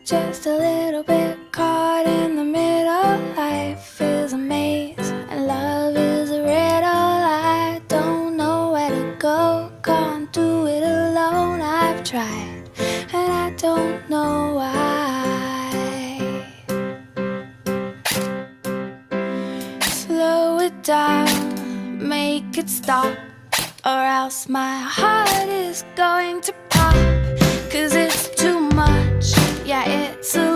just a little bit caught in the middle. Life is a maze and love is a riddle. I don't know where to go, can't do it alone. I've tried and I don't know why. Slow it down, make it stop, or else my heart is going to pop. 'Cause it's too much, yeah, it's a